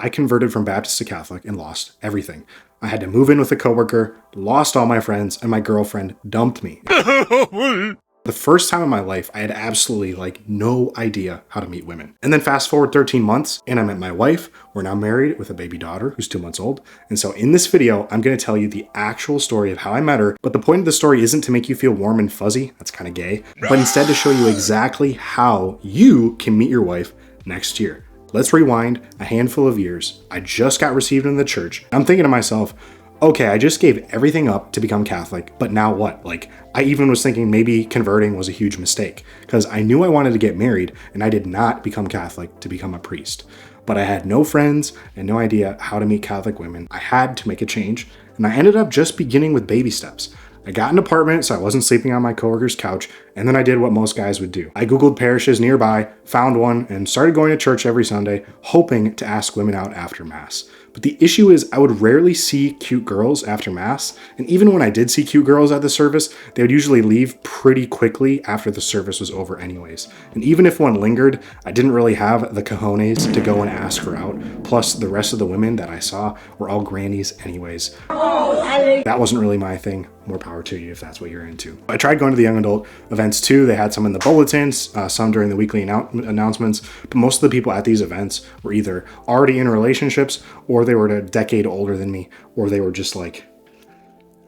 I converted from Baptist to Catholic and lost everything. I had to move in with a coworker, lost all my friends, and my girlfriend dumped me. The first time in my life, I had absolutely no idea how to meet women. And then fast forward 13 months and I met my wife. We're now married with a baby daughter who's 2 months old. And so in this video, I'm going to tell you the actual story of how I met her. But the point of the story isn't to make you feel warm and fuzzy. That's kind of gay. But instead to show you exactly how you can meet your wife next year. Let's rewind a handful of years. I just got received in the church. I'm thinking to myself, okay, I just gave everything up to become Catholic, but now what? I even was thinking maybe converting was a huge mistake because I knew I wanted to get married and I did not become Catholic to become a priest. But I had no friends and no idea how to meet Catholic women. I had to make a change and I ended up just beginning with baby steps. I got an apartment so I wasn't sleeping on my coworker's couch, and then I did what most guys would do. I Googled parishes nearby, found one, and started going to church every Sunday, hoping to ask women out after Mass. But the issue is I would rarely see cute girls after Mass, and even when I did see cute girls at the service, they would usually leave pretty quickly after the service was over anyways. And even if one lingered, I didn't really have the cojones to go and ask her out. Plus, the rest of the women that I saw were all grannies anyways. That wasn't really my thing. More power to you if that's what you're into. I tried going to the young adult events too. They had some in the bulletins, some during the weekly announcements, but most of the people at these events were either already in relationships or they were a decade older than me, or they were just if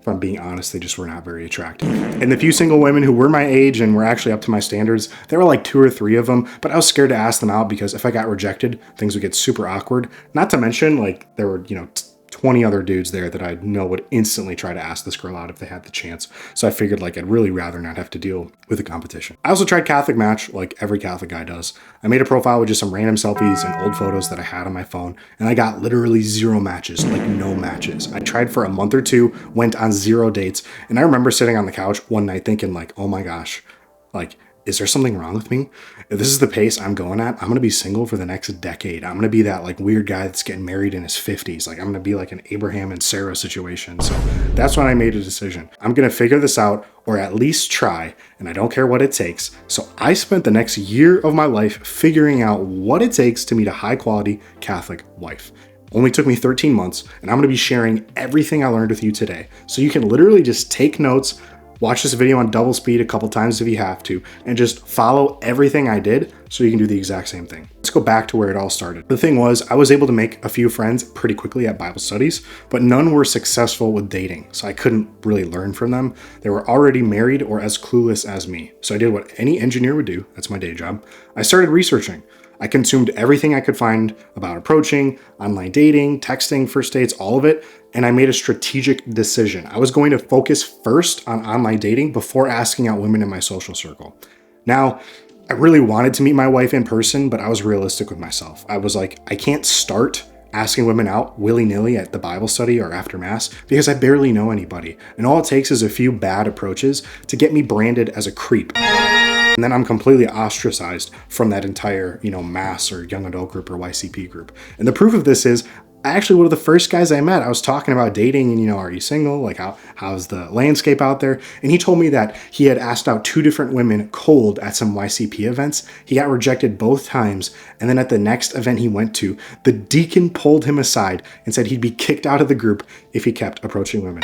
I'm being honest, they just were not very attractive. And the few single women who were my age and were actually up to my standards, there were 2 or 3 of them, but I was scared to ask them out because if I got rejected, things would get super awkward. Not to mention, there were, 20 other dudes there that I know would instantly try to ask this girl out if they had the chance. So I figured I'd really rather not have to deal with the competition. I also tried Catholic Match like every Catholic guy does. I made a profile with just some random selfies and old photos that I had on my phone, and I got literally 0 matches, no matches. I tried for a month or 2, went on 0 dates, and I remember sitting on the couch one night thinking oh my gosh, is there something wrong with me? If this is the pace I'm going at, I'm going to be single for the next decade. I'm going to be that weird guy that's getting married in his 50s. I'm going to be an Abraham and Sarah situation. So that's when I made a decision. I'm going to figure this out, or at least try, and I don't care what it takes. So I spent the next year of my life figuring out what it takes to meet a high quality Catholic wife. Only took me 13 months, and I'm going to be sharing everything I learned with you today. So you can literally just take notes, watch this video on double speed a couple times if you have to, and just follow everything I did so you can do the exact same thing. Let's go back to where it all started. The thing was, I was able to make a few friends pretty quickly at Bible studies, but none were successful with dating, so I couldn't really learn from them. They were already married or as clueless as me. So I did what any engineer would do. That's my day job. I started researching. I consumed everything I could find about approaching, online dating, texting, first dates, all of it, and I made a strategic decision. I was going to focus first on online dating before asking out women in my social circle. Now, I really wanted to meet my wife in person, but I was realistic with myself. I was I can't start asking women out willy-nilly at the Bible study or after Mass because I barely know anybody. And all it takes is a few bad approaches to get me branded as a creep. And then I'm completely ostracized from that entire, Mass or young adult group or YCP group. And the proof of this is actually one of the first guys I met. I was talking about dating and, are you single? How's the landscape out there? And he told me that he had asked out 2 different women cold at some YCP events. He got rejected both times. And then at the next event he went to, the deacon pulled him aside and said he'd be kicked out of the group if he kept approaching women.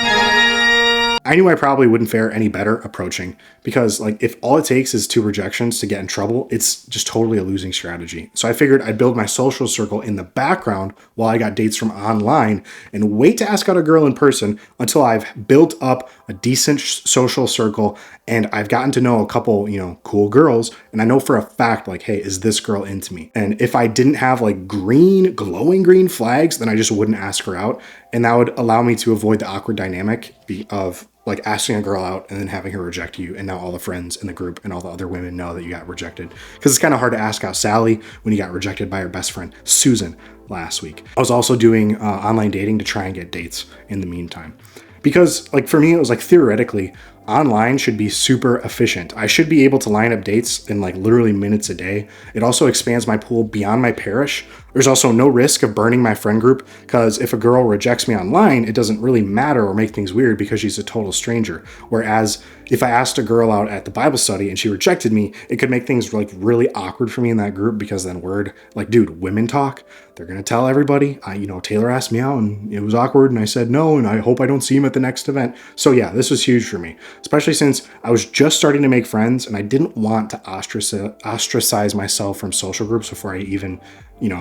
I knew I probably wouldn't fare any better approaching because if all it takes is 2 rejections to get in trouble, it's just totally a losing strategy. So I figured I'd build my social circle in the background while I got dates from online and wait to ask out a girl in person until I've built up a decent social circle and I've gotten to know a couple, cool girls. And I know for a fact, hey, is this girl into me? And if I didn't have glowing green flags, then I just wouldn't ask her out. And that would allow me to avoid the awkward dynamic of asking a girl out and then having her reject you. And now all the friends in the group and all the other women know that you got rejected. Because it's kind of hard to ask out Sally when you got rejected by her best friend, Susan, last week. I was also doing online dating to try and get dates in the meantime. Because for me, it was theoretically, online should be super efficient. I should be able to line up dates in like literally minutes a day. It also expands my pool beyond my parish. There's also no risk of burning my friend group, because if a girl rejects me online, it doesn't really matter or make things weird because she's a total stranger. Whereas if I asked a girl out at the Bible study and she rejected me, it could make things like really awkward for me in that group, because then word, like, dude, women talk. They're going to tell everybody. Taylor asked me out and it was awkward and I said no, and I hope I don't see him at the next event. So yeah, this was huge for me, especially since I was just starting to make friends and I didn't want to ostracize myself from social groups before I even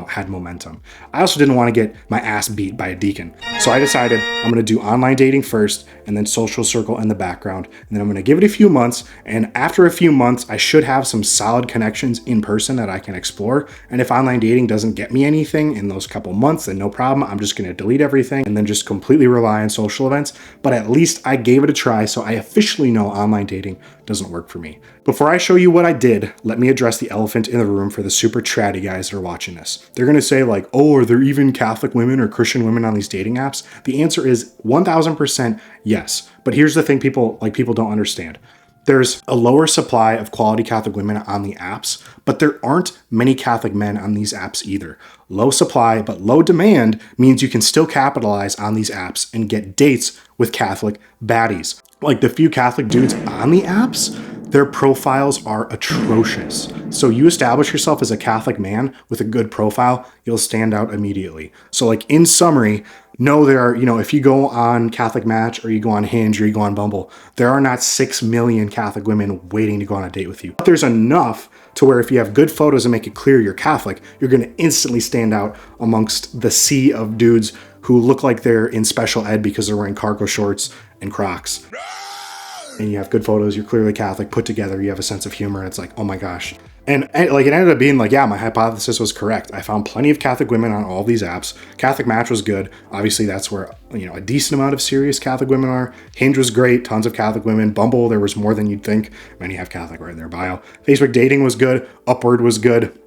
had momentum. I also didn't want to get my ass beat by a deacon. So I decided I'm going to do online dating first and then social circle in the background. And then I'm going to give it a few months. And after a few months, I should have some solid connections in person that I can explore. And if online dating doesn't get me anything in those couple months, then no problem. I'm just going to delete everything and then just completely rely on social events. But at least I gave it a try. So I officially know online dating doesn't work for me. Before I show you what I did, let me address the elephant in the room for the super chatty guys that are watching this. They're going to say like, oh, are there even Catholic women or Christian women on these dating apps? The answer is 1000% yes. But here's the thing people don't understand. There's a lower supply of quality Catholic women on the apps, but there aren't many Catholic men on these apps either. Low supply, but low demand means you can still capitalize on these apps and get dates with Catholic baddies. Like the few Catholic dudes on the apps, their profiles are atrocious. So you establish yourself as a Catholic man with a good profile, you'll stand out immediately. So like in summary, no, there are, if you go on Catholic Match or you go on Hinge or you go on Bumble, there are not 6 million Catholic women waiting to go on a date with you. But there's enough to where if you have good photos and make it clear you're Catholic, you're going to instantly stand out amongst the sea of dudes who look like they're in special ed because they're wearing cargo shorts and Crocs. And you have good photos, you're clearly Catholic, put together, you have a sense of humor, and it's like, oh my gosh. And like it ended up being like, yeah, my hypothesis was correct. I found plenty of Catholic women on all these apps. Catholic Match was good. Obviously, that's where, a decent amount of serious Catholic women are. Hinge was great, tons of Catholic women. Bumble, there was more than you'd think. Many have Catholic right in their bio. Facebook dating was good. Upward was good.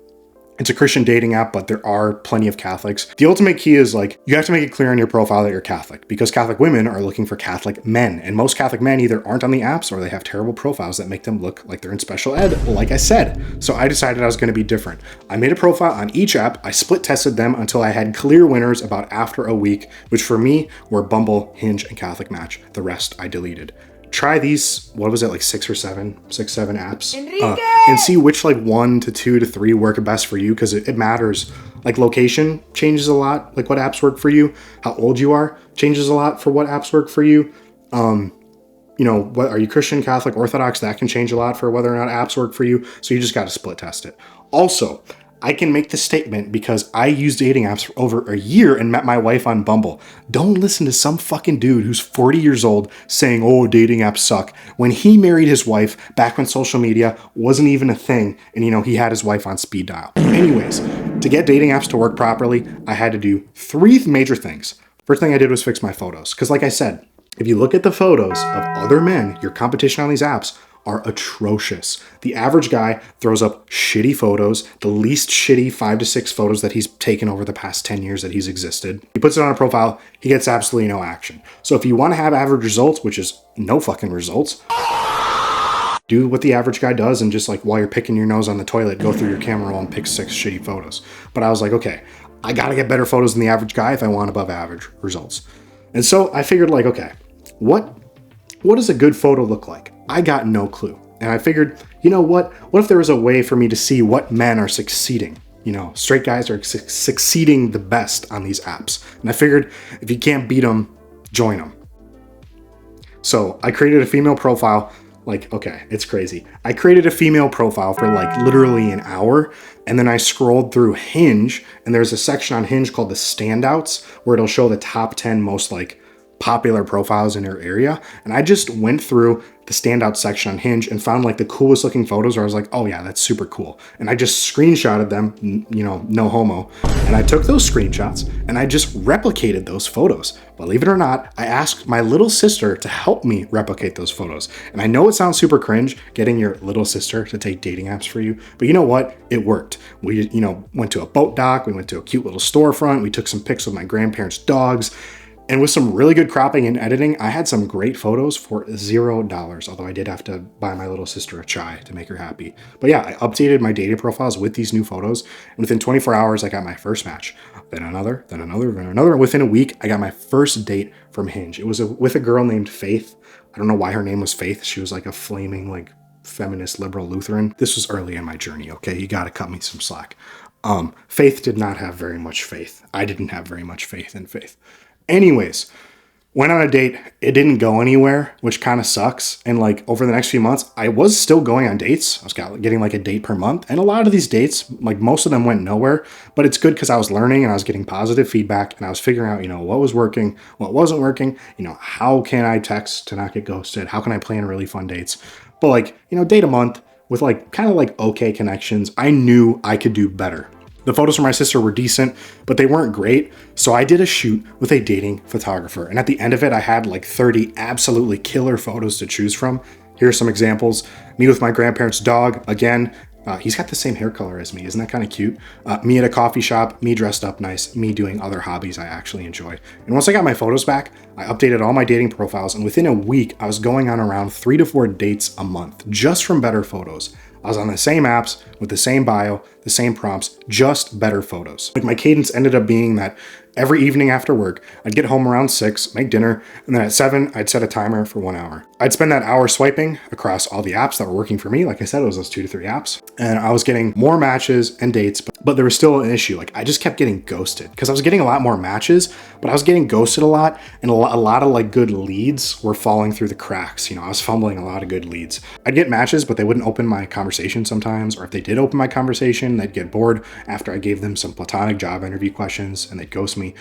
It's a Christian dating app, but there are plenty of Catholics. The ultimate key is like, you have to make it clear on your profile that you're Catholic, because Catholic women are looking for Catholic men. And most Catholic men either aren't on the apps or they have terrible profiles that make them look like they're in special ed, like I said. So I decided I was going to be different. I made a profile on each app. I split tested them until I had clear winners about after a week, which for me were Bumble, Hinge, and Catholic Match. The rest I deleted. Try these, what was it, like 6 or 7 apps, and see which like 1 to 2 to 3 work best for you, because it matters. Like location changes a lot, like what apps work for you. How old you are changes a lot for what apps work for you. What are you, Christian, Catholic, Orthodox? That can change a lot for whether or not apps work for you. So you just got to split test it. Also, I can make the statement because I used dating apps for over a year and met my wife on Bumble. Don't listen to some fucking dude who's 40 years old saying, oh, dating apps suck, when he married his wife back when social media wasn't even a thing. And, he had his wife on speed dial. Anyways, to get dating apps to work properly, I had to do 3 major things. First thing I did was fix my photos. Because like I said, if you look at the photos of other men, your competition on these apps are atrocious. The average guy throws up shitty photos, the least shitty 5 to 6 photos that he's taken over the past 10 years that he's existed. He puts it on a profile, he gets absolutely no action. So if you want to have average results, which is no fucking results, do what the average guy does and just like while you're picking your nose on the toilet, go through your camera roll and pick 6 shitty photos. But I was like, okay, I gotta get better photos than the average guy if I want above average results. And so I figured like, okay, what does a good photo look like? I got no clue. And I figured, what if there was a way for me to see what men are succeeding? Straight guys are succeeding the best on these apps. And I figured if you can't beat them, join them. So I created a female profile. Like, okay, it's crazy. I created a female profile for like literally an hour. And then I scrolled through Hinge, and there's a section on Hinge called the standouts where it'll show the top 10 most like popular profiles in your area. And I just went through the standout section on Hinge and found like the coolest looking photos where I was like, oh yeah, that's super cool. And I just screenshotted them, no homo. And I took those screenshots and I just replicated those photos. Believe it or not, I asked my little sister to help me replicate those photos. And I know it sounds super cringe getting your little sister to take dating apps for you, but you know what? It worked. We, went to a boat dock. We went to a cute little storefront. We took some pics of my grandparents' dogs. And with some really good cropping and editing, I had some great photos for $0, although I did have to buy my little sister a chai to make her happy. But yeah, I updated my dating profiles with these new photos, and within 24 hours, I got my first match. Then another, then another, then another. And within a week, I got my first date from Hinge. It was with a girl named Faith. I don't know why her name was Faith. She was like a flaming, like, feminist liberal Lutheran. This was early in my journey, okay? You gotta cut me some slack. Faith did not have very much faith. I didn't have very much faith in Faith. Anyways, went on a date. It didn't go anywhere, which kind of sucks. And like over the next few months, I was still going on dates. I was getting like a date per month. And a lot of these dates, like most of them went nowhere, but it's good because I was learning and I was getting positive feedback and I was figuring out, what was working, what wasn't working, how can I text to not get ghosted? How can I plan really fun dates? But like, date a month with like kind of like okay connections, I knew I could do better. The photos from my sister were decent, but they weren't great. So I did a shoot with a dating photographer. And at the end of it, I had like 30 absolutely killer photos to choose from. Here are some examples. Me with my grandparents' dog. Again, he's got the same hair color as me. Isn't that kind of cute? Me at a coffee shop, me dressed up nice, me doing other hobbies I actually enjoy. And once I got my photos back, I updated all my dating profiles. And within a week, I was going on around 3 to 4 dates a month just from better photos. I was on the same apps with the same bio, the same prompts, just better photos. Like my cadence ended up being that every evening after work, I'd get home around 6, make dinner, and then at 7, I'd set a timer for 1 hour. I'd spend that hour swiping across all the apps that were working for me. Like I said, it was those 2 to 3 apps. And I was getting more matches and dates, but there was still an issue. Like I just kept getting ghosted because I was getting a lot more matches, but I was getting ghosted a lot. And a lot of like good leads were falling through the cracks. I was fumbling a lot of good leads. I'd get matches, but they wouldn't open my conversation sometimes. Or if they did open my conversation, they'd get bored after I gave them some platonic job interview questions and they'd ghost me.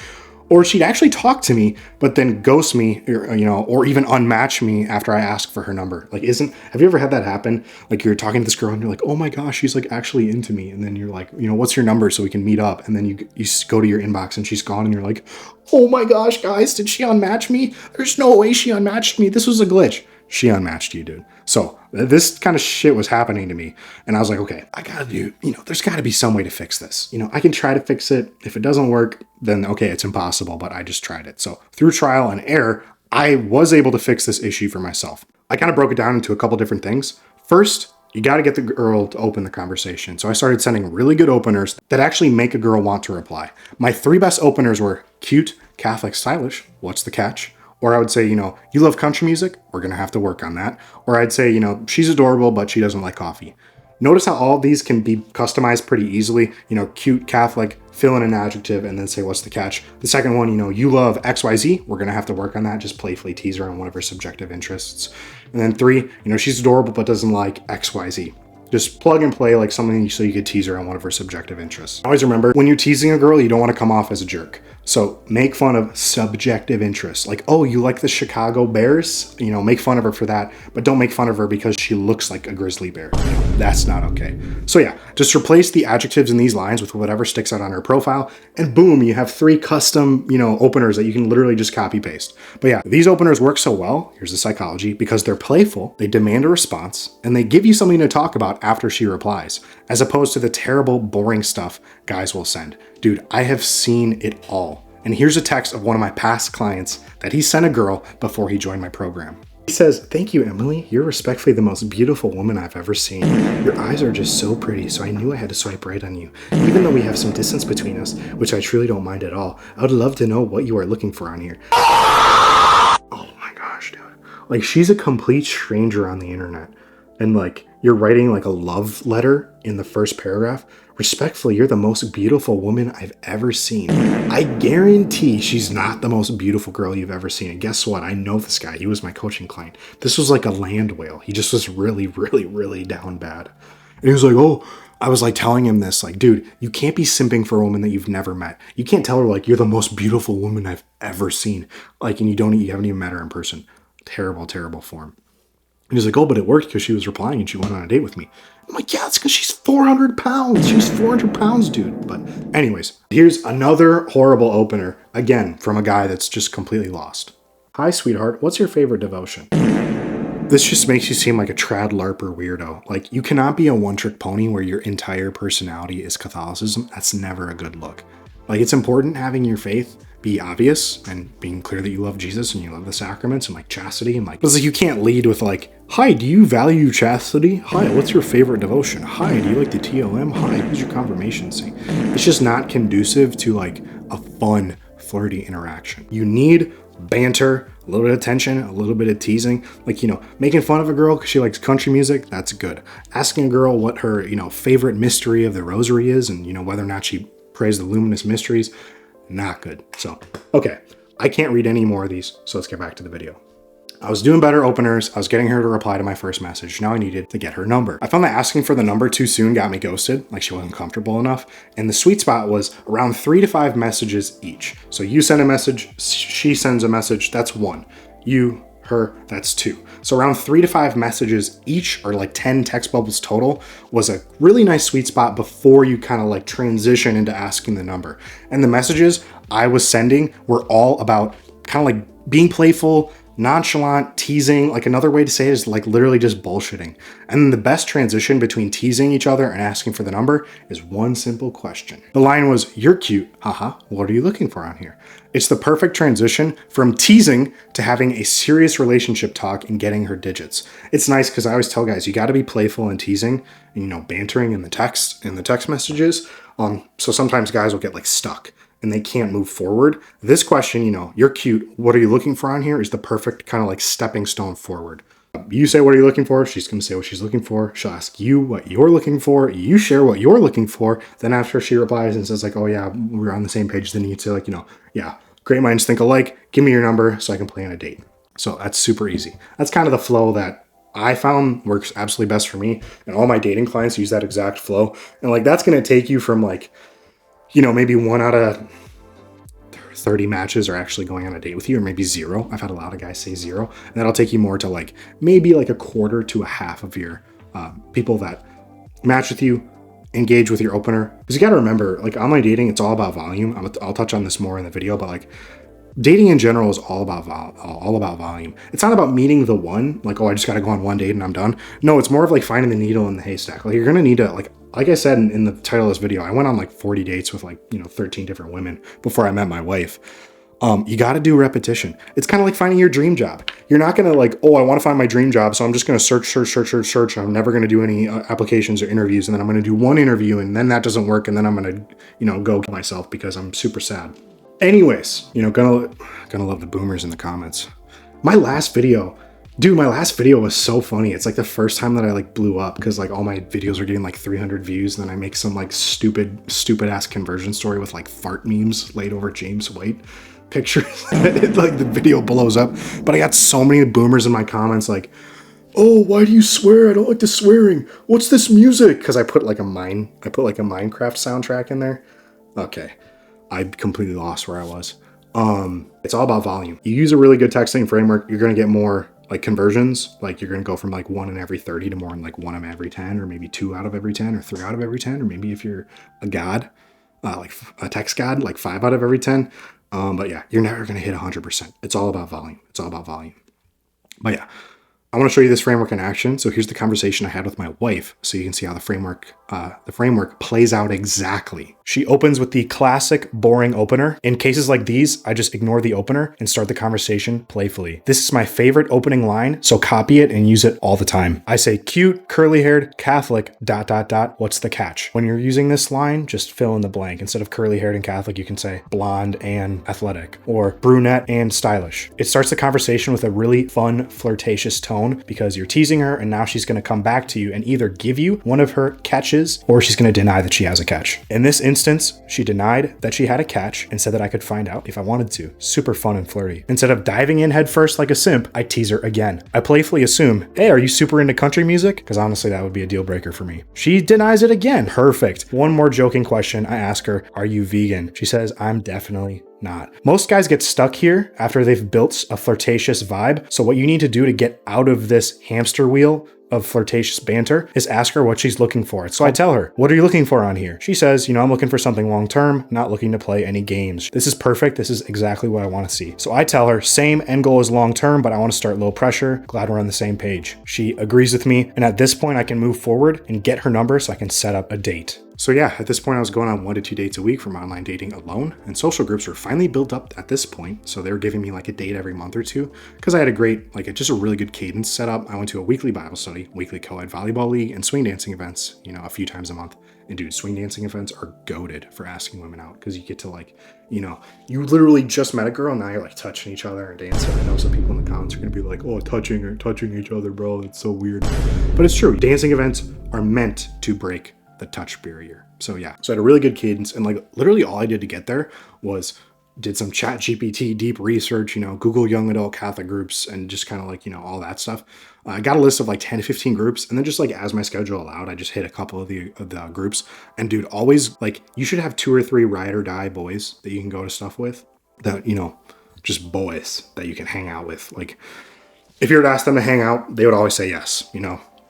Or she'd actually talk to me, but then ghost me, or even unmatch me after I ask for her number. Like, have you ever had that happen? Like you're talking to this girl and you're like, oh my gosh, she's like actually into me. And then you're like, what's your number so we can meet up? And then you go to your inbox and she's gone and you're like, oh my gosh, guys, did she unmatch me? There's no way she unmatched me. This was a glitch. She unmatched you, dude. So this kind of shit was happening to me. And I was like, okay, I gotta do, there's gotta be some way to fix this. I can try to fix it. If it doesn't work, then okay, it's impossible, but I just tried it. So through trial and error, I was able to fix this issue for myself. I kind of broke it down into a couple different things. First, you got to get the girl to open the conversation. So I started sending really good openers that actually make a girl want to reply. My 3 best openers were cute, Catholic, stylish. What's the catch? Or I would say, you love country music? We're going to have to work on that. Or I'd say, she's adorable, but she doesn't like coffee. Notice how all of these can be customized pretty easily. Cute, Catholic, fill in an adjective, and then say, what's the catch? The second one, you love XYZ. We're going to have to work on that. Just playfully tease her on one of her subjective interests. And then 3, she's adorable, but doesn't like XYZ. Just plug and play like something so you could tease her on one of her subjective interests. Always remember, when you're teasing a girl, you don't want to come off as a jerk. So make fun of subjective interests. Like, oh, you like the Chicago Bears? Make fun of her for that, but don't make fun of her because she looks like a grizzly bear. That's not okay. So yeah, just replace the adjectives in these lines with whatever sticks out on her profile, and boom, you have 3 custom, openers that you can literally just copy paste. But yeah, these openers work so well, here's the psychology, because they're playful, they demand a response, and they give you something to talk about after she replies, as opposed to the terrible, boring stuff guys will send. Dude, I have seen it all. And here's a text of one of my past clients that he sent a girl before he joined my program. He says, "Thank you, Emily. You're respectfully the most beautiful woman I've ever seen. Your eyes are just so pretty, so I knew I had to swipe right on you. Even though we have some distance between us, which I truly don't mind at all, I would love to know what you are looking for on here." Oh my gosh, dude. Like, she's a complete stranger on the internet. And like, you're writing like a love letter in the first paragraph. "Respectfully, you're the most beautiful woman I've ever seen." I guarantee she's not the most beautiful girl you've ever seen. And guess what? I know this guy. He was my coaching client. This was like a land whale. He just was really, really, really down bad. And he was like, oh, I was like telling him this, like, dude, you can't be simping for a woman that you've never met. You can't tell her like, you're the most beautiful woman I've ever seen. Like, and you haven't even met her in person. Terrible, terrible form. And he's like, oh, but it worked because she was replying and she went on a date with me. I'm like, yeah, it's because she's 400 pounds. She's 400 pounds, dude. But anyways, here's another horrible opener, again, from a guy that's just completely lost. "Hi, sweetheart. What's your favorite devotion?" This just makes you seem like a trad LARPer weirdo. Like, you cannot be a one-trick pony where your entire personality is Catholicism. That's never a good look. Like, it's important having your faith, be obvious and being clear that you love Jesus and you love the sacraments and like chastity and like, it's like you can't lead with like, hi, do you value chastity? Hi, what's your favorite devotion? Hi, do you like the TOM? Hi, who's your confirmation saint? It's just not conducive to like a fun, flirty interaction. You need banter, a little bit of tension, a little bit of teasing, like, you know, making fun of a girl because she likes country music, that's good. Asking a girl what her, you know, favorite mystery of the rosary is and, you know, whether or not she prays the luminous mysteries, not good. So, okay, I can't read any more of these, so let's get back to the video. I was doing better openers. I was getting her to reply to my first message. Now I needed to get her number. I found that asking for the number too soon got me ghosted, like she wasn't comfortable enough. And the sweet spot was around 3 to 5 messages each. So you send a message, she sends a message, that's 1. You, her, that's 2. So around 3 to 5 messages each, or like 10 text bubbles total, was a really nice sweet spot before you kind of like transition into asking the number. And the messages I was sending were all about kind of like being playful, nonchalant, teasing. Like another way to say it is like literally just bullshitting. And the best transition between teasing each other and asking for the number is one simple question. The line was, "You're cute, haha, what are you looking for on here?" It's the perfect transition from teasing to having a serious relationship talk and getting her digits. It's nice because I always tell guys, you got to be playful and teasing and, you know, bantering in the text messages. So sometimes guys will get like stuck and they can't move forward. This question, you know, "You're cute, what are you looking for on here?" is the perfect kind of like stepping stone forward. You say, "What are you looking for?" She's going to say what she's looking for. She'll ask you what you're looking for. You share what you're looking for. Then after she replies and says like, "Oh yeah, we're on the same page," then you'd say like, you know, "Yeah, great minds think alike. Give me your number so I can plan a date." So that's super easy. That's kind of the flow that I found works absolutely best for me. And all my dating clients use that exact flow. And like, that's going to take you from like, you know, maybe 1 out of 30 matches are actually going on a date with you, or maybe 0. I've had a lot of guys say 0. And that'll take you more to like maybe like a quarter to a half of your people that match with you, engage with your opener. Because you got to remember, like online dating, it's all about volume. I'll touch on this more in the video, but like dating in general is all about volume. It's not about meeting the one, like, oh, I just got to go on one date and I'm done. No, it's more of like finding the needle in the haystack. Like you're going to need to like I said in the title of this video, I went on like 40 dates with like, you know, 13 different women before I met my wife. You got to do repetition. It's kind of like finding your dream job. You're not going to like, oh, I want to find my dream job, so I'm just going to search. I'm never going to do any applications or interviews. And then I'm going to do one interview and then that doesn't work. And then I'm going to, you know, go kill myself because I'm super sad. Anyways, you know, gonna love the boomers in the comments. My last video was so funny. It's like the first time that I like blew up because like all my videos were getting like 300 views. And then I make some like stupid ass conversion story with like fart memes laid over James White pictures. Like the video blows up. But I got so many boomers in my comments like, "Oh, why do you swear? I don't like the swearing. What's this music?" Because I put like a Minecraft soundtrack in there. Okay. I completely lost where I was. It's all about volume. You use a really good texting framework, you're going to get more like conversions. Like you're going to go from like 1 in every 30 to more in like 1 in every 10, or maybe 2 out of every 10, or 3 out of every 10, or maybe if you're a god, like a text god, like 5 out of every 10. But yeah, you're never going to hit 100%. It's all about volume. But yeah, I want to show you this framework in action. So here's the conversation I had with my wife, so you can see how the framework plays out exactly. She opens with the classic boring opener. In cases like these, I just ignore the opener and start the conversation playfully. This is my favorite opening line, so copy it and use it all the time. I say, "Cute, curly-haired, Catholic, ... what's the catch?" When you're using this line, just fill in the blank. Instead of curly-haired and Catholic, you can say blonde and athletic, or brunette and stylish. It starts the conversation with a really fun, flirtatious tone because you're teasing her and now she's going to come back to you and either give you one of her catches or she's going to deny that she has a catch. In this instance, she denied that she had a catch and said that I could find out if I wanted to. Super fun and flirty. Instead of diving in head first like a simp, I tease her again. I playfully assume, "Hey, are you super into country music?" Because honestly, that would be a deal breaker for me. She denies it again. Perfect. One more joking question. I ask her, "Are you vegan?" She says, "I'm definitely not." Most guys get stuck here after they've built a flirtatious vibe. So what you need to do to get out of this hamster wheel of flirtatious banter is ask her what she's looking for. So I tell her, "What are you looking for on here?" She says, "You know, I'm looking for something long-term, not looking to play any games." This is perfect. This is exactly what I want to see. So I tell her, same end goal as long-term, but I want to start low pressure. Glad we're on the same page. She agrees with me. And at this point I can move forward and get her number so I can set up a date. So yeah, at this point I was going on 1 to 2 dates a week from online dating alone, and social groups were finally built up at this point. So they were giving me like a date every month or two because I had a great, just a really good cadence set up. I went to a weekly Bible study, weekly co-ed volleyball league, and swing dancing events, a few times a month. And dude, swing dancing events are goated for asking women out because you get to you literally just met a girl, now you're like touching each other and dancing. I know some people in the comments are gonna be like, oh, touching each other, bro, it's so weird. But it's true. Dancing events are meant to break the touch barrier. So yeah, so I had a really good cadence, and literally all I did to get there was did some chat GPT deep research, Google young adult Catholic groups, and just kind of all that stuff. I got a list of 10 to 15 groups, and then just as my schedule allowed, I just hit a couple of the groups. And dude, always you should have 2 or 3 ride or die boys that you can go to stuff with, that, just boys that you can hang out with. If you were to ask them to hang out, they would always say yes,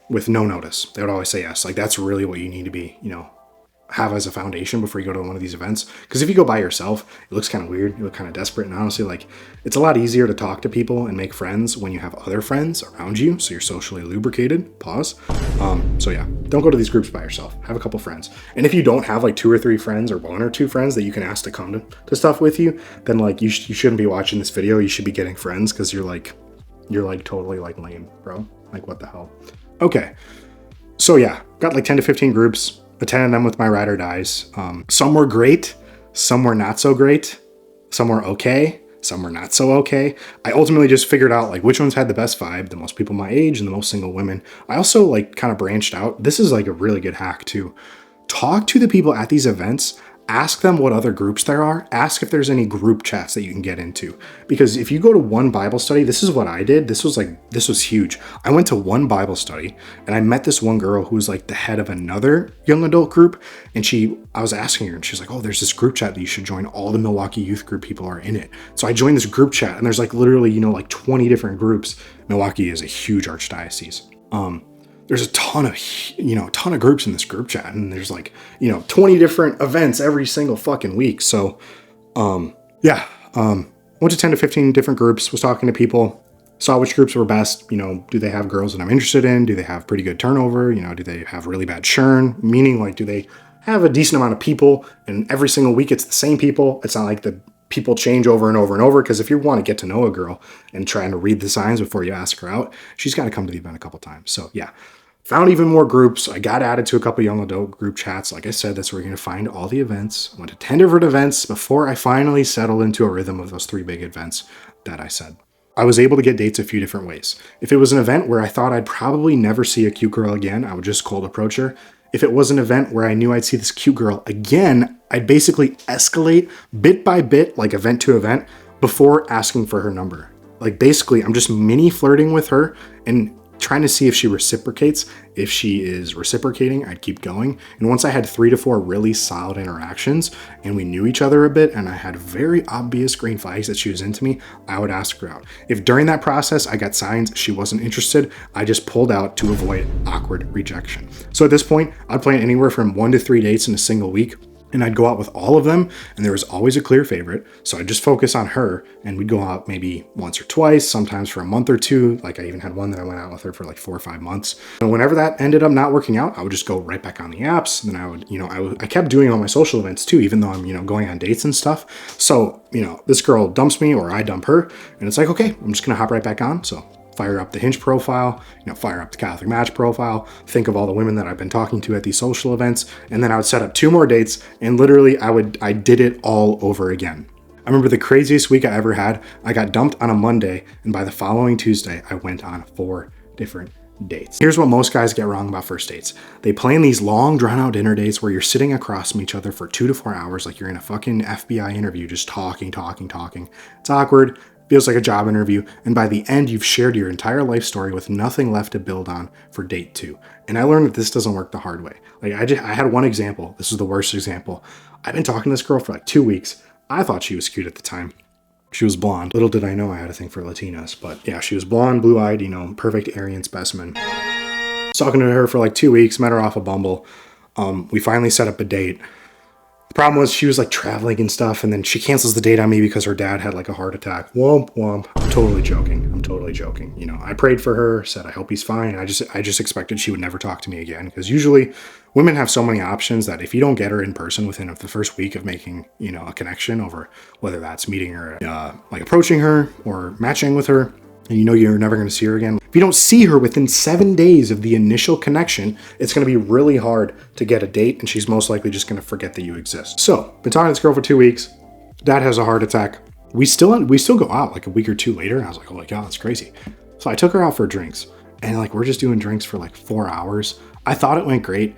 with no notice. They would always say yes. That's really what you need to be, have as a foundation before you go to one of these events. Because if you go by yourself, it looks kind of weird. You look kind of desperate. And honestly, it's a lot easier to talk to people and make friends when you have other friends around you, so you're socially lubricated. Pause. So yeah, don't go to these groups by yourself. Have a couple friends. And if you don't have 2 or 3 friends or 1 or 2 friends that you can ask to come to stuff with you, then you shouldn't be watching this video. You should be getting friends, because you're totally lame, bro. What the hell? Okay. So yeah, got 10 to 15 groups. Attended them with my ride or dies. Some were great, some were not so great, some were okay, some were not so okay. I ultimately just figured out which ones had the best vibe, the most people my age and the most single women. I also kind of branched out. This is a really good hack too. Talk to the people at these events. Ask them what other groups there are. Ask if there's any group chats that you can get into. Because if you go to one Bible study, this is what I did. This was huge. I went to one Bible study and I met this one girl who was the head of another young adult group. And I was asking her, and she's like, oh, there's this group chat that you should join. All the Milwaukee youth group people are in it. So I joined this group chat, and there's literally, 20 different groups. Milwaukee is a huge archdiocese. There's a ton of groups in this group chat, and there's 20 different events every single fucking week. So, went to 10 to 15 different groups, was talking to people, saw which groups were best. Do they have girls that I'm interested in? Do they have pretty good turnover? Do they have really bad churn? Meaning, do they have a decent amount of people, and every single week it's the same people? It's not the people change over and over and over, because if you want to get to know a girl and trying to read the signs before you ask her out, she's got to come to the event a couple times. So yeah. Found even more groups. I got added to a couple young adult group chats. Like I said, that's where you're going to find all the events. Went to 10 different events before I finally settled into a rhythm of those 3 big events that I said. I was able to get dates a few different ways. If it was an event where I thought I'd probably never see a cute girl again, I would just cold approach her. If it was an event where I knew I'd see this cute girl again, I'd basically escalate bit by bit, event to event, before asking for her number. Basically, I'm just mini flirting with her and trying to see if she reciprocates. If she is reciprocating, I'd keep going. And once I had 3 to 4 really solid interactions and we knew each other a bit and I had very obvious green flags that she was into me, I would ask her out. If during that process I got signs she wasn't interested, I just pulled out to avoid awkward rejection. So at this point, I'd plan anywhere from 1 to 3 dates in a single week. And I'd go out with all of them, and there was always a clear favorite. So I'd just focus on her, and we'd go out maybe once or twice, sometimes for a month or 2. I even had one that I went out with her for 4 or 5 months. And whenever that ended up not working out, I would just go right back on the apps. And then I kept doing all my social events too, even though I'm, going on dates and stuff. So, this girl dumps me or I dump her, and it's okay, I'm just gonna hop right back on. So fire up the Hinge profile, fire up the Catholic Match profile, think of all the women that I've been talking to at these social events, and then I would set up 2 more dates, and literally I did it all over again. I remember the craziest week I ever had. I got dumped on a Monday, and by the following Tuesday, I went on 4 different dates. Here's what most guys get wrong about first dates. They plan these long, drawn-out dinner dates where you're sitting across from each other for 2 to 4 hours like you're in a fucking FBI interview, just talking. It's awkward. Feels like a job interview, and by the end, you've shared your entire life story with nothing left to build on for date 2. And I learned that this doesn't work the hard way. I had one example. This is the worst example. I've been talking to this girl for 2 weeks. I thought she was cute at the time. She was blonde. Little did I know I had a thing for Latinas, but yeah, she was blonde, blue-eyed, perfect Aryan specimen. Talking to her for 2 weeks, met her off of Bumble. We finally set up a date. The problem was she was like traveling and stuff, and then she cancels the date on me because her dad had like a heart attack. Womp womp. I'm totally joking. I'm totally joking. You know, I prayed for her, said I hope he's fine. I just expected she would never talk to me again, because usually women have so many options that if you don't get her in person within the first week of making, you know, a connection, over whether that's meeting her, like approaching her or matching with her, and you know you're never going to see her again. If you don't see her within 7 days of the initial connection, it's going to be really hard to get a date, and she's most likely just going to forget that you exist. So, been talking to this girl for 2 weeks. Dad has a heart attack. We still go out like a week or two later, and I was like, oh my God, that's crazy. So I took her out for drinks, and like we're just doing drinks for like 4 hours. I thought it went great.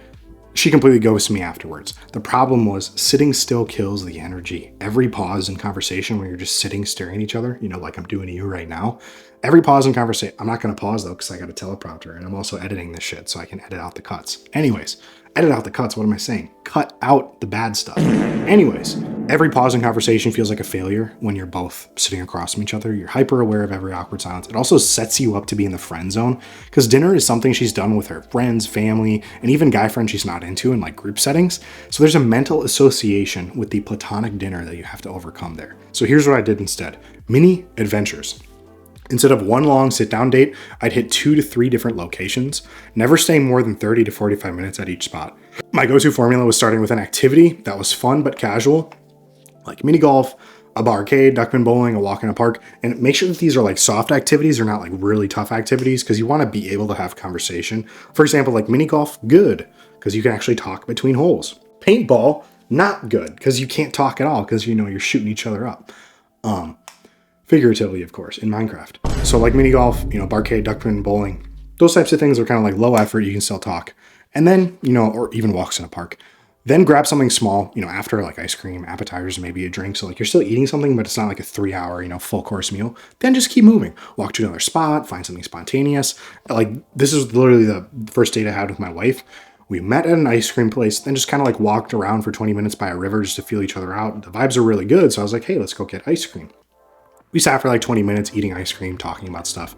She completely ghosted me afterwards. The problem was sitting still kills the energy. Every pause in conversation when you're just sitting staring at each other, you know, like I'm doing to you right now. Every pause in conversation, I'm not going to pause though, because I got a teleprompter and I'm also editing this shit so I can edit out the cuts. Anyways, edit out the cuts. What am I saying? Cut out the bad stuff. Anyways, every pause in conversation feels like a failure when you're both sitting across from each other. You're hyper aware of every awkward silence. It also sets you up to be in the friend zone, because dinner is something she's done with her friends, family, and even guy friends she's not into in like group settings. So there's a mental association with the platonic dinner that you have to overcome there. So here's what I did instead. Mini adventures. Instead of one long sit-down date, I'd hit 2 to 3 different locations, never staying more than 30 to 45 minutes at each spot. My go-to formula was starting with an activity that was fun but casual, like mini golf, a barcade, duckman bowling, a walk in a park, and make sure that these are like soft activities or not like really tough activities, because you want to be able to have conversation. For example, like mini golf, good, because you can actually talk between holes. Paintball, not good, because you can't talk at all, because you know you're shooting each other up. Figuratively, of course, in Minecraft. So like mini golf, you know, barcade, duckman, bowling, those types of things are kind of like low effort, you can still talk. And then, you know, or even walks in a park. Then grab something small, you know, after, like ice cream, appetizers, maybe a drink. So like you're still eating something, but it's not like a 3-hour, you know, full course meal. Then just keep moving. Walk to another spot, find something spontaneous. Like this is literally the first date I had with my wife. We met at an ice cream place, then just kind of like walked around for 20 minutes by a river just to feel each other out. The vibes are really good. So I was like, hey, let's go get ice cream. We sat for like 20 minutes eating ice cream, talking about stuff.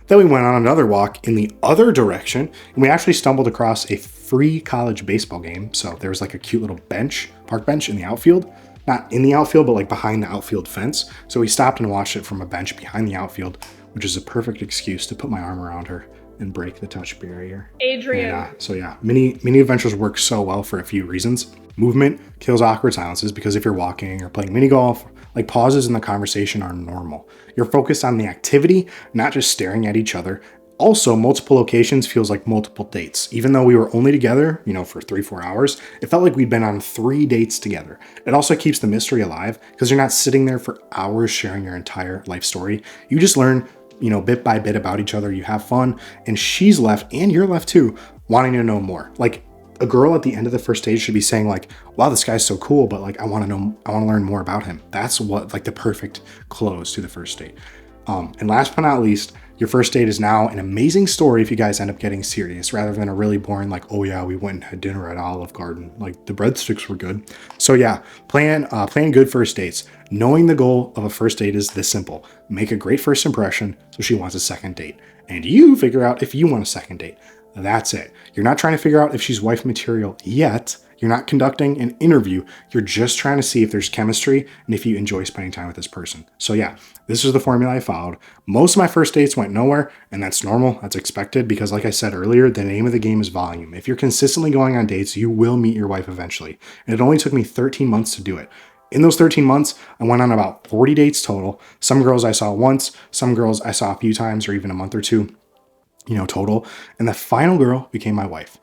Then we went on another walk in the other direction, and we actually stumbled across a free college baseball game. So there was like a cute little bench, park bench in the outfield. Not in the outfield, but like behind the outfield fence. So we stopped and watched it from a bench behind the outfield, which is a perfect excuse to put my arm around her and break the touch barrier. Adrian. And, so yeah, mini adventures work so well for a few reasons. Movement kills awkward silences, because if you're walking or playing mini golf, like pauses in the conversation are normal. You're focused on the activity, not just staring at each other. Also, multiple locations feels like multiple dates. Even though we were only together, you know, for 3-4 hours, it felt like we'd been on 3 dates together. It also keeps the mystery alive, because you're not sitting there for hours sharing your entire life story. You just learn, you know, bit by bit about each other. You have fun, and she's left, and you're left too, wanting to know more. Like, a girl at the end of the first date should be saying like, wow, this guy's so cool, but like, I want to learn more about him. That's what like the perfect close to the first date. And last but not least, your first date is now an amazing story if you guys end up getting serious, rather than a really boring, like, oh yeah, we went and had dinner at Olive Garden. Like the breadsticks were good. So yeah, plan good first dates. Knowing the goal of a first date is this simple. Make a great first impression so she wants a second date. And you figure out if you want a second date. That's it. You're not trying to figure out if she's wife material yet. You're not conducting an interview. You're just trying to see if there's chemistry and if you enjoy spending time with this person. So yeah, this is the formula I followed. Most of my first dates went nowhere, and that's normal. That's expected, because like I said earlier, the name of the game is volume. If you're consistently going on dates, you will meet your wife eventually. And it only took me 13 months to do it. In those 13 months, I went on about 40 dates total. Some girls I saw once, some girls I saw a few times, or even a month or two, you know, total. And the final girl became my wife.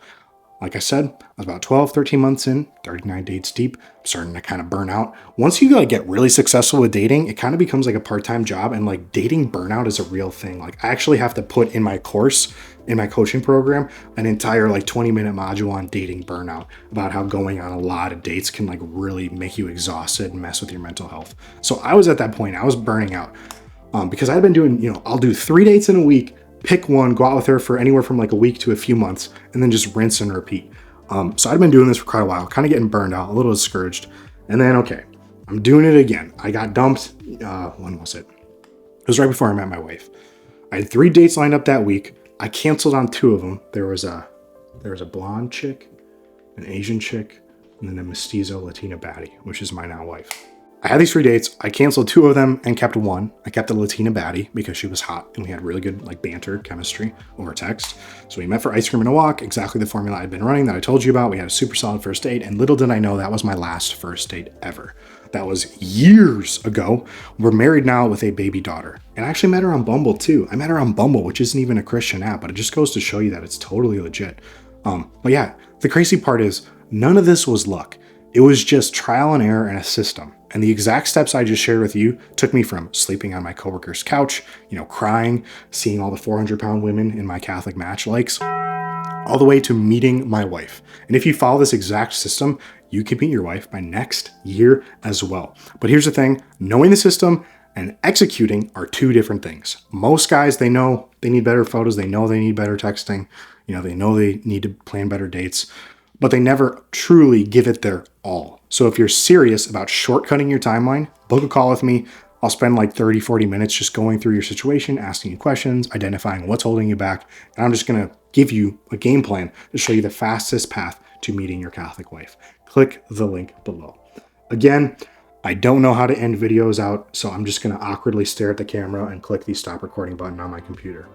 Like I said, I was about 12, 13 months in, 39 dates deep, starting to kind of burn out. Once you like get really successful with dating, it kind of becomes like a part-time job, and like dating burnout is a real thing. Like I actually have to put in my course, in my coaching program, an entire like 20-minute module on dating burnout, about how going on a lot of dates can like really make you exhausted and mess with your mental health. So I was at that point, I was burning out because I'd been doing, you know, I'll do 3 dates in a week, pick one, go out with her for anywhere from like a week to a few months, and then just rinse and repeat. So I'd been doing this for quite a while, kind of getting burned out, a little discouraged. And then, okay, I'm doing it again. I got dumped. When was it? It was right before I met my wife. I had 3 dates lined up that week. I canceled on 2 of them. There was a blonde chick, an Asian chick, and then a mestizo Latina baddie, which is my now wife. I had these 3 dates. I canceled 2 of them and kept 1. I kept the Latina baddie because she was hot and we had really good like banter chemistry over text. So we met for ice cream and a walk, exactly the formula I'd been running that I told you about. We had a super solid first date, and little did I know that was my last first date ever. That was years ago. We're married now with a baby daughter. And I actually met her on Bumble too. I met her on Bumble, which isn't even a Christian app, but it just goes to show you that it's totally legit. But yeah, the crazy part is none of this was luck. It was just trial and error and a system. And the exact steps I just shared with you took me from sleeping on my coworker's couch, crying, seeing all the 400-pound women in my Catholic match likes, all the way to meeting my wife. And if you follow this exact system, you can meet your wife by next year as well. But here's the thing, knowing the system and executing are 2 different things. Most guys, they know they need better photos. They know they need better texting. They know they need to plan better dates, but they never truly give it their all. So if you're serious about shortcutting your timeline, book a call with me. I'll spend like 30, 40 minutes just going through your situation, asking you questions, identifying what's holding you back. And I'm just going to give you a game plan to show you the fastest path to meeting your Catholic wife. Click the link below. Again, I don't know how to end videos out, so I'm just going to awkwardly stare at the camera and click the stop recording button on my computer.